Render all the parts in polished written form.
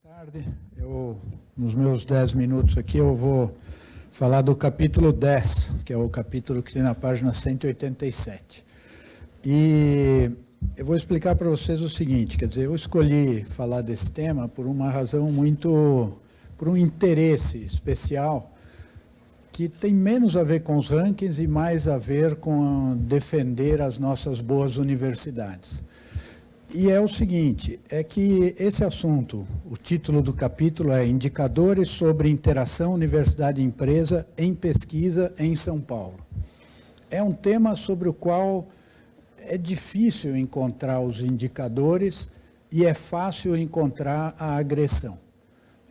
Tarde, nos meus 10 minutos aqui, eu vou falar do capítulo 10, que é o capítulo que tem na página 187. E eu vou explicar para vocês o seguinte, quer dizer, eu escolhi falar desse tema por uma razão por um interesse especial, que tem menos a ver com os rankings e mais a ver com defender as nossas boas universidades. E é o seguinte, é que esse assunto, o título do capítulo é Indicadores sobre Interação Universidade-Empresa em Pesquisa em São Paulo. É um tema sobre o qual é difícil encontrar os indicadores e é fácil encontrar a agressão.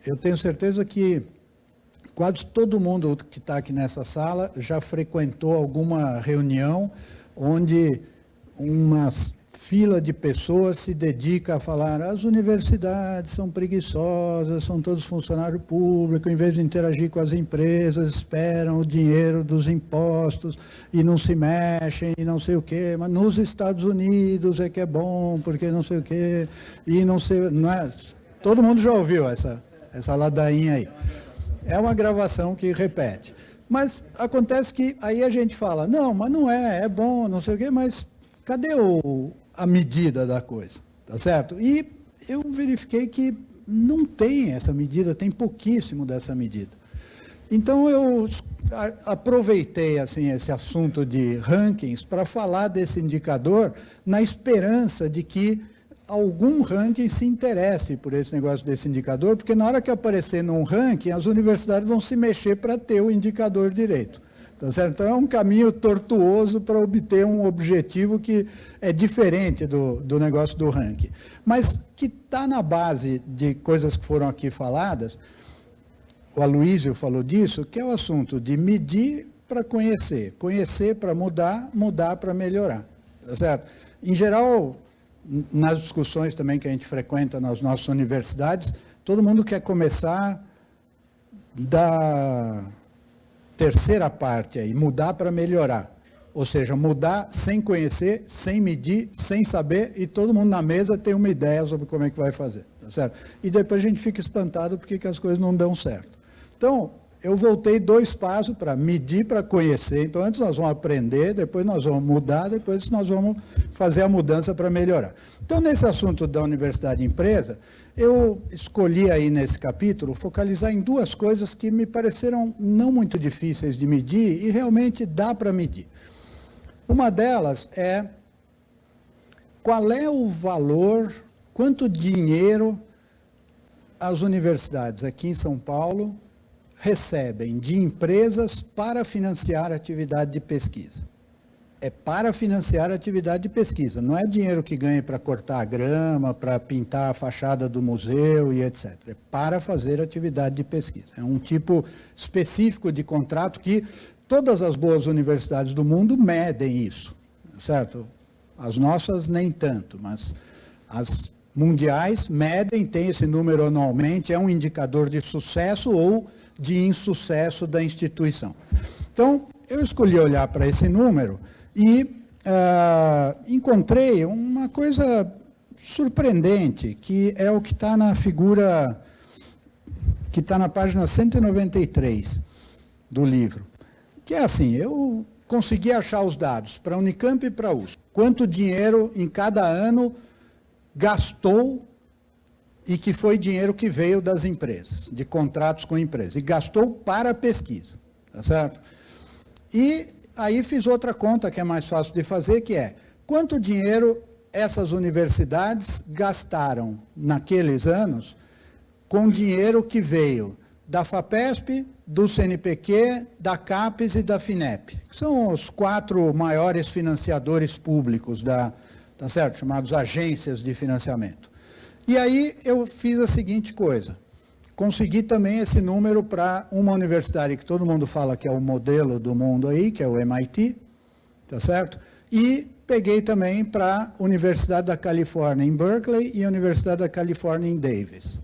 Eu tenho certeza que quase todo mundo que está aqui nessa sala já frequentou alguma reunião onde uma fila de pessoas se dedica a falar as universidades são preguiçosas, são todos funcionários públicos, em vez de interagir com as empresas, esperam o dinheiro dos impostos e não se mexem e não sei o quê, mas nos Estados Unidos é que é bom, porque não sei o quê, e não sei, não é? Todo mundo já ouviu essa ladainha aí. É uma gravação que repete. Mas acontece que aí a gente fala, não, mas não é bom, não sei o quê, mas cadê a medida da coisa, tá certo? E eu verifiquei que não tem essa medida, tem pouquíssimo dessa medida. Então eu aproveitei assim, esse assunto de rankings para falar desse indicador na esperança de que algum ranking se interesse por esse negócio desse indicador, porque na hora que aparecer num ranking, as universidades vão se mexer para ter o indicador direito. Tá certo? Então é um caminho tortuoso para obter um objetivo que é diferente do negócio do ranking. Mas que está na base de coisas que foram aqui faladas, o Aloysio falou disso, que é o assunto de medir para conhecer, conhecer para mudar, mudar para melhorar. Tá certo? Em geral, nas discussões também que a gente frequenta nas nossas universidades, todo mundo quer começar da terceira parte aí, mudar para melhorar. Ou seja, mudar sem conhecer, sem medir, sem saber, e todo mundo na mesa tem uma ideia sobre como é que vai fazer. Tá certo? E depois a gente fica espantado porque que as coisas não dão certo. Então, eu voltei 2 passos para medir, para conhecer. Então, antes nós vamos aprender, depois nós vamos mudar, depois nós vamos fazer a mudança para melhorar. Então, nesse assunto da universidade e empresa, eu escolhi aí nesse capítulo focalizar em 2 coisas que me pareceram não muito difíceis de medir e realmente dá para medir. Uma delas é qual é o valor, quanto dinheiro as universidades aqui em São Paulo recebem de empresas para financiar a atividade de pesquisa. É para financiar a atividade de pesquisa, não é dinheiro que ganha para cortar a grama, para pintar a fachada do museu e etc. É para fazer atividade de pesquisa. É um tipo específico de contrato que todas as boas universidades do mundo medem isso, certo? As nossas nem tanto, mas as mundiais medem, tem esse número anualmente, é um indicador de sucesso ou de insucesso da instituição. Então, eu escolhi olhar para esse número e encontrei uma coisa surpreendente, que é o que está na figura, que está na página 193 do livro. Que é assim, eu consegui achar os dados para a Unicamp e para a USP. Quanto dinheiro em cada ano gastou e que foi dinheiro que veio das empresas, de contratos com empresas, e gastou para a pesquisa, tá certo? E aí fiz outra conta que é mais fácil de fazer, que é quanto dinheiro essas universidades gastaram naqueles anos com dinheiro que veio da FAPESP, do CNPq, da CAPES e da FINEP, que são os 4 maiores financiadores públicos tá certo? Chamados agências de financiamento. E aí eu fiz a seguinte coisa, consegui também esse número para uma universidade que todo mundo fala que é o modelo do mundo aí, que é o MIT, tá certo? E peguei também para a Universidade da Califórnia em Berkeley e a Universidade da Califórnia em Davis.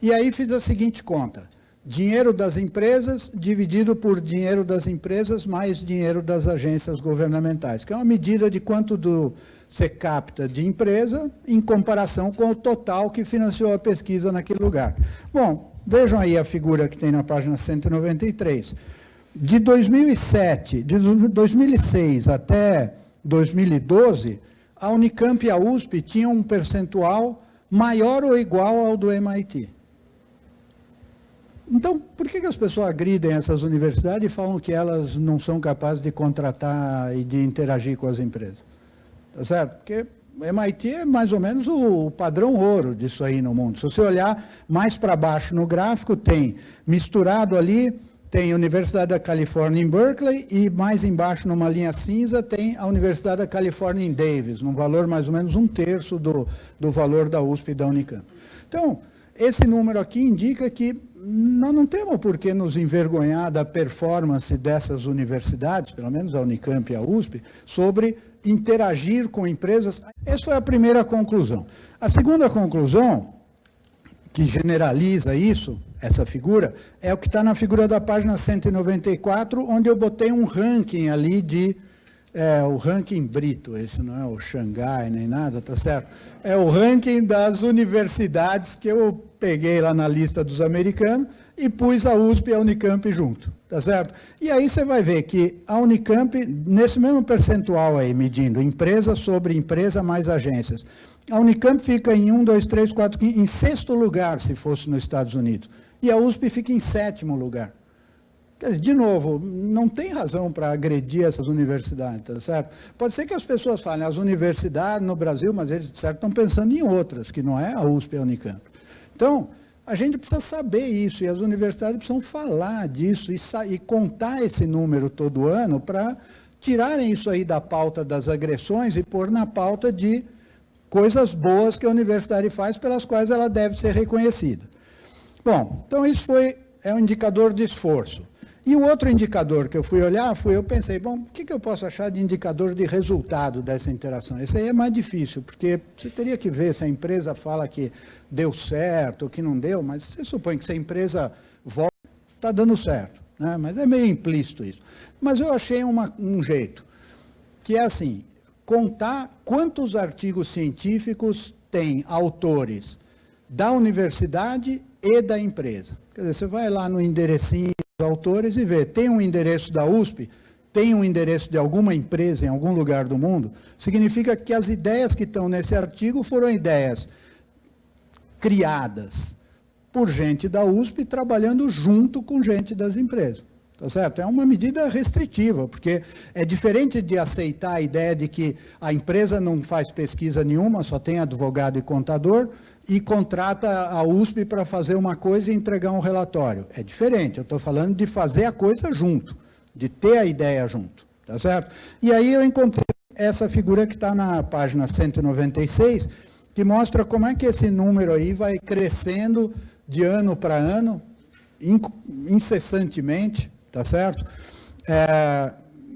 E aí fiz a seguinte conta, dinheiro das empresas dividido por dinheiro das empresas mais dinheiro das agências governamentais, que é uma medida de quanto você capta de empresa em comparação com o total que financiou a pesquisa naquele lugar. Bom, vejam aí a figura que tem na página 193. De 2007, de 2006 até 2012, a Unicamp e a USP tinham um percentual maior ou igual ao do MIT. Então, por que as pessoas agridem essas universidades e falam que elas não são capazes de contratar e de interagir com as empresas? Tá certo? Porque o MIT é mais ou menos o padrão ouro disso aí no mundo. Se você olhar mais para baixo no gráfico, tem misturado ali, tem a Universidade da Califórnia em Berkeley e mais embaixo, numa linha cinza, tem a Universidade da Califórnia em Davis, num valor mais ou menos 1/3 do valor da USP e da Unicamp. Então, esse número aqui indica que nós não temos por que nos envergonhar da performance dessas universidades, pelo menos a Unicamp e a USP, sobre interagir com empresas. Essa foi a primeira conclusão. A segunda conclusão, que generaliza isso, essa figura, é o que está na figura da página 194, onde eu botei um ranking ali de... o ranking brito, esse não é o Xangai nem nada, tá certo? É o ranking das universidades que eu peguei lá na lista dos americanos e pus a USP e a Unicamp junto, tá certo? E aí você vai ver que a Unicamp, nesse mesmo percentual aí, medindo empresa sobre empresa mais agências, a Unicamp fica em 1, 2, 3, 4, 5, em 6º lugar, se fosse nos Estados Unidos. E a USP fica em 7º lugar. Quer dizer, de novo, não tem razão para agredir essas universidades, tá certo? Pode ser que as pessoas falem, as universidades no Brasil, mas eles, de certo, estão pensando em outras, que não é a USP e a Unicamp. Então, a gente precisa saber isso, e as universidades precisam falar disso e contar esse número todo ano para tirarem isso aí da pauta das agressões e pôr na pauta de coisas boas que a universidade faz, pelas quais ela deve ser reconhecida. Bom, então isso é um indicador de esforço. E o outro indicador que eu fui olhar, eu pensei, bom, o que eu posso achar de indicador de resultado dessa interação? Esse aí é mais difícil, porque você teria que ver se a empresa fala que deu certo ou que não deu, mas você supõe que se a empresa volta, está dando certo, né? Mas é meio implícito isso. Mas eu achei um jeito, que é assim, contar quantos artigos científicos tem autores da universidade e da empresa. Quer dizer, você vai lá no enderecinho dos autores e vê, tem um endereço da USP, tem um endereço de alguma empresa em algum lugar do mundo, significa que as ideias que estão nesse artigo foram ideias criadas por gente da USP trabalhando junto com gente das empresas. Tá certo? É uma medida restritiva, porque é diferente de aceitar a ideia de que a empresa não faz pesquisa nenhuma, só tem advogado e contador, e contrata a USP para fazer uma coisa e entregar um relatório. É diferente, eu estou falando de fazer a coisa junto, de ter a ideia junto, tá certo? E aí eu encontrei essa figura que está na página 196, que mostra como é que esse número aí vai crescendo de ano para ano, incessantemente, tá certo?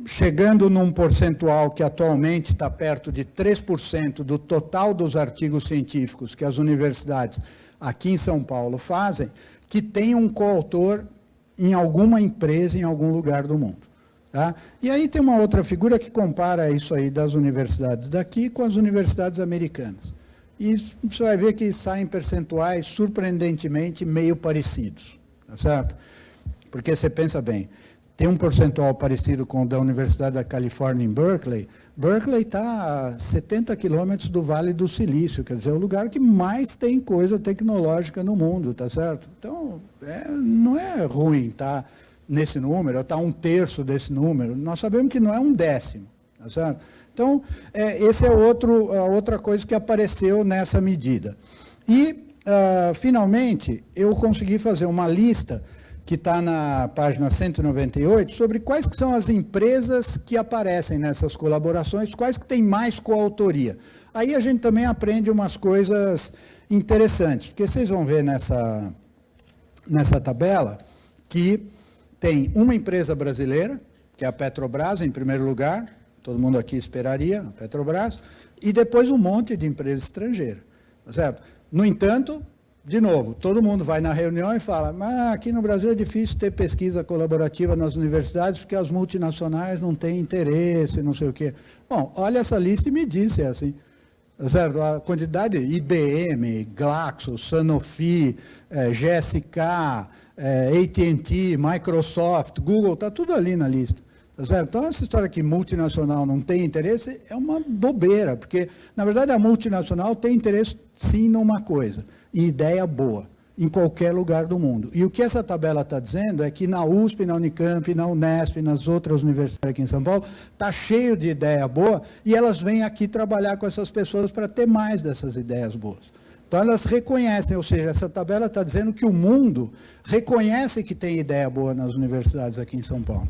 Chegando num percentual que atualmente está perto de 3% do total dos artigos científicos que as universidades aqui em São Paulo fazem, que tem um coautor em alguma empresa, em algum lugar do mundo. Tá? E aí tem uma outra figura que compara isso aí das universidades daqui com as universidades americanas. E você vai ver que saem percentuais surpreendentemente meio parecidos, tá certo? Porque você pensa bem, tem um percentual parecido com o da Universidade da Califórnia em Berkeley. Berkeley está a 70 quilômetros do Vale do Silício, quer dizer, é o lugar que mais tem coisa tecnológica no mundo, tá certo? Então, não é ruim estar nesse número, está 1/3 desse número. Nós sabemos que não é 1/10, tá certo? Então, esse é a outra coisa que apareceu nessa medida. E, finalmente, eu consegui fazer uma lista que está na página 198, sobre quais que são as empresas que aparecem nessas colaborações, quais que têm mais coautoria. Aí a gente também aprende umas coisas interessantes, porque vocês vão ver nessa tabela que tem uma empresa brasileira, que é a Petrobras, em primeiro lugar, todo mundo aqui esperaria, a Petrobras, e depois um monte de empresas estrangeiras, tá certo? No entanto, de novo, todo mundo vai na reunião e fala, mas aqui no Brasil é difícil ter pesquisa colaborativa nas universidades porque as multinacionais não têm interesse, não sei o quê. Bom, olha essa lista e me diz se é assim. Certo? A quantidade de IBM, Glaxo, Sanofi, GSK, AT&T, Microsoft, Google, está tudo ali na lista. Tá certo? Então, essa história que multinacional não tem interesse é uma bobeira, porque, na verdade, a multinacional tem interesse, sim, numa coisa, em ideia boa, em qualquer lugar do mundo. E o que essa tabela está dizendo é que na USP, na Unicamp, na Unesp, nas outras universidades aqui em São Paulo, está cheio de ideia boa e elas vêm aqui trabalhar com essas pessoas para ter mais dessas ideias boas. Então, elas reconhecem, ou seja, essa tabela está dizendo que o mundo reconhece que tem ideia boa nas universidades aqui em São Paulo.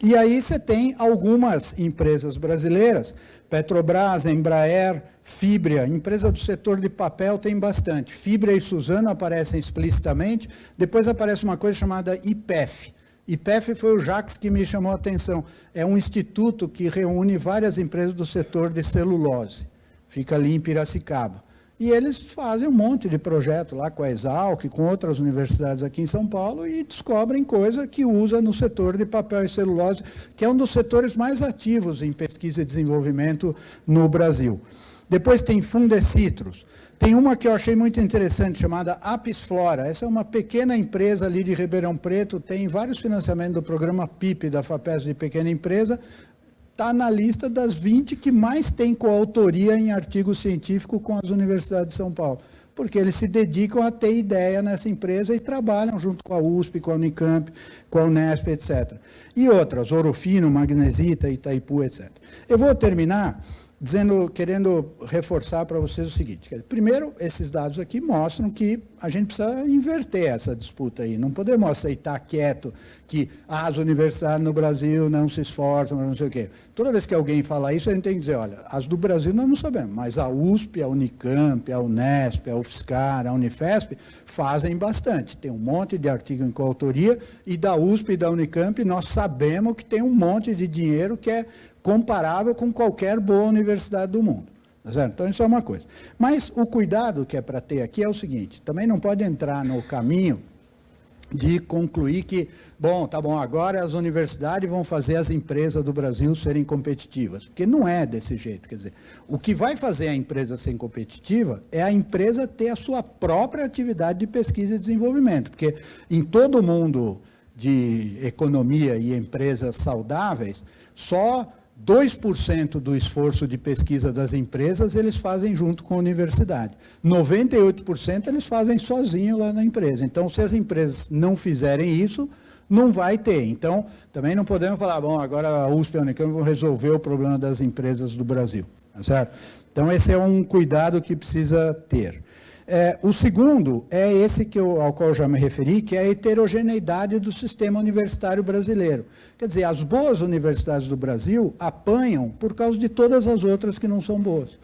E aí você tem algumas empresas brasileiras, Petrobras, Embraer, Fibria, empresa do setor de papel tem bastante. Fibria e Suzano aparecem explicitamente, depois aparece uma coisa chamada IPEF. IPEF foi o Jacques que me chamou a atenção. É um instituto que reúne várias empresas do setor de celulose. Fica ali em Piracicaba. E eles fazem um monte de projeto lá com a Exalc, com outras universidades aqui em São Paulo e descobrem coisa que usa no setor de papel e celulose, que é um dos setores mais ativos em pesquisa e desenvolvimento no Brasil. Depois tem Fundecitrus. Tem uma que eu achei muito interessante, chamada Apis Flora. Essa é uma pequena empresa ali de Ribeirão Preto, tem vários financiamentos do programa PIP, da FAPESP de pequena empresa, está na lista das 20 que mais tem coautoria em artigo científico com as universidades de São Paulo, porque eles se dedicam a ter ideia nessa empresa e trabalham junto com a USP, com a Unicamp, com a Unesp, etc. E outras, Ouro Fino, Magnesita, Itaipu, etc. Eu vou terminar querendo reforçar para vocês o seguinte, primeiro, esses dados aqui mostram que a gente precisa inverter essa disputa aí, não podemos aceitar quieto que as universidades no Brasil não se esforçam, não sei o quê. Toda vez que alguém fala isso, a gente tem que dizer, olha, as do Brasil nós não sabemos, mas a USP, a Unicamp, a Unesp, a UFSCar, a Unifesp fazem bastante, tem um monte de artigo em coautoria, e da USP e da Unicamp nós sabemos que tem um monte de dinheiro que é comparável com qualquer boa universidade do mundo. Tá certo? Então, isso é uma coisa. Mas o cuidado que é para ter aqui é o seguinte, também não pode entrar no caminho de concluir que, bom, tá bom, agora as universidades vão fazer as empresas do Brasil serem competitivas, porque não é desse jeito, quer dizer, o que vai fazer a empresa ser competitiva é a empresa ter a sua própria atividade de pesquisa e desenvolvimento, porque em todo mundo de economia e empresas saudáveis, só 2% do esforço de pesquisa das empresas eles fazem junto com a universidade. 98% eles fazem sozinho lá na empresa. Então, se as empresas não fizerem isso, não vai ter. Então, também não podemos falar, bom, agora a USP e a Unicamp vão resolver o problema das empresas do Brasil. Tá certo? Então, esse é um cuidado que precisa ter. O segundo é esse ao qual eu já me referi, que é a heterogeneidade do sistema universitário brasileiro. Quer dizer, as boas universidades do Brasil apanham por causa de todas as outras que não são boas.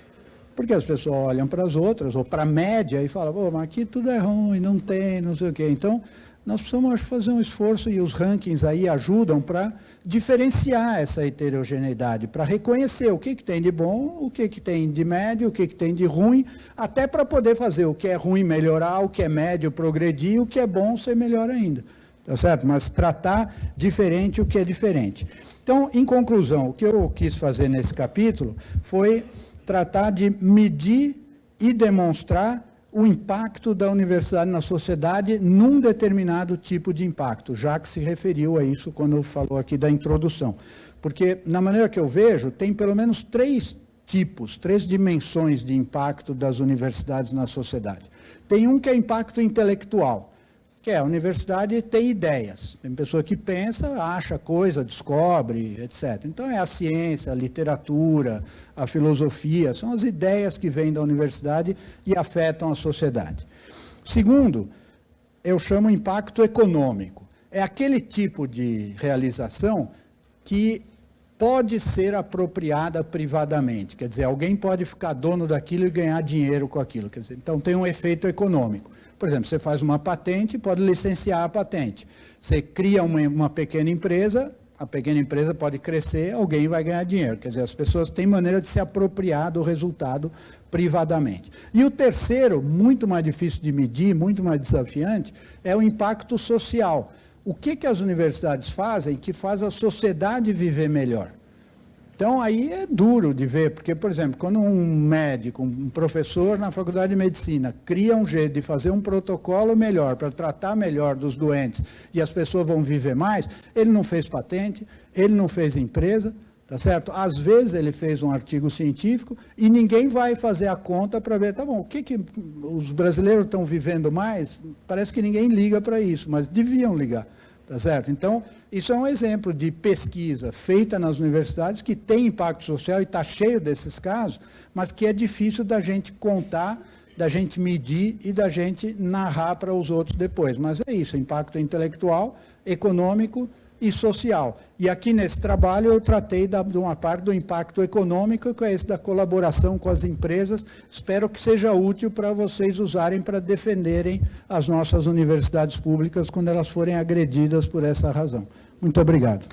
Porque as pessoas olham para as outras, ou para a média, e falam, pô, mas aqui tudo é ruim, não tem, não sei o quê. Então, nós precisamos, acho, fazer um esforço, e os rankings aí ajudam para diferenciar essa heterogeneidade, para reconhecer o que tem de bom, o que tem de médio, o que tem de ruim, até para poder fazer o que é ruim melhorar, o que é médio progredir, o que é bom ser melhor ainda. Tá certo? Mas tratar diferente o que é diferente. Então, em conclusão, o que eu quis fazer nesse capítulo foi tratar de medir e demonstrar o impacto da universidade na sociedade num determinado tipo de impacto, já que se referiu a isso quando falou aqui da introdução. Porque, na maneira que eu vejo, tem pelo menos três dimensões de impacto das universidades na sociedade. Tem um que é impacto intelectual, que é a universidade tem ideias. Tem pessoa que pensa, acha coisa, descobre, etc. Então, é a ciência, a literatura, a filosofia, são as ideias que vêm da universidade e afetam a sociedade. Segundo, eu chamo impacto econômico. É aquele tipo de realização que pode ser apropriada privadamente. Quer dizer, alguém pode ficar dono daquilo e ganhar dinheiro com aquilo. Quer dizer, então, tem um efeito econômico. Por exemplo, você faz uma patente, pode licenciar a patente. Você cria uma pequena empresa, a pequena empresa pode crescer, alguém vai ganhar dinheiro. Quer dizer, as pessoas têm maneira de se apropriar do resultado privadamente. E o terceiro, muito mais difícil de medir, muito mais desafiante, é o impacto social. O que as universidades fazem que faz a sociedade viver melhor? Então, aí é duro de ver, porque, por exemplo, quando um médico, um professor na faculdade de medicina cria um jeito de fazer um protocolo melhor, para tratar melhor dos doentes, e as pessoas vão viver mais, ele não fez patente, ele não fez empresa, tá certo? Às vezes ele fez um artigo científico e ninguém vai fazer a conta para ver, tá bom, o que os brasileiros estão vivendo mais? Parece que ninguém liga para isso, mas deviam ligar. Tá certo? Então, isso é um exemplo de pesquisa feita nas universidades que tem impacto social e está cheio desses casos, mas que é difícil da gente contar, da gente medir e da gente narrar para os outros depois. Mas é isso, impacto intelectual, econômico e social. E aqui nesse trabalho eu tratei de uma parte do impacto econômico, que é esse da colaboração com as empresas. Espero que seja útil para vocês usarem para defenderem as nossas universidades públicas quando elas forem agredidas por essa razão. Muito obrigado.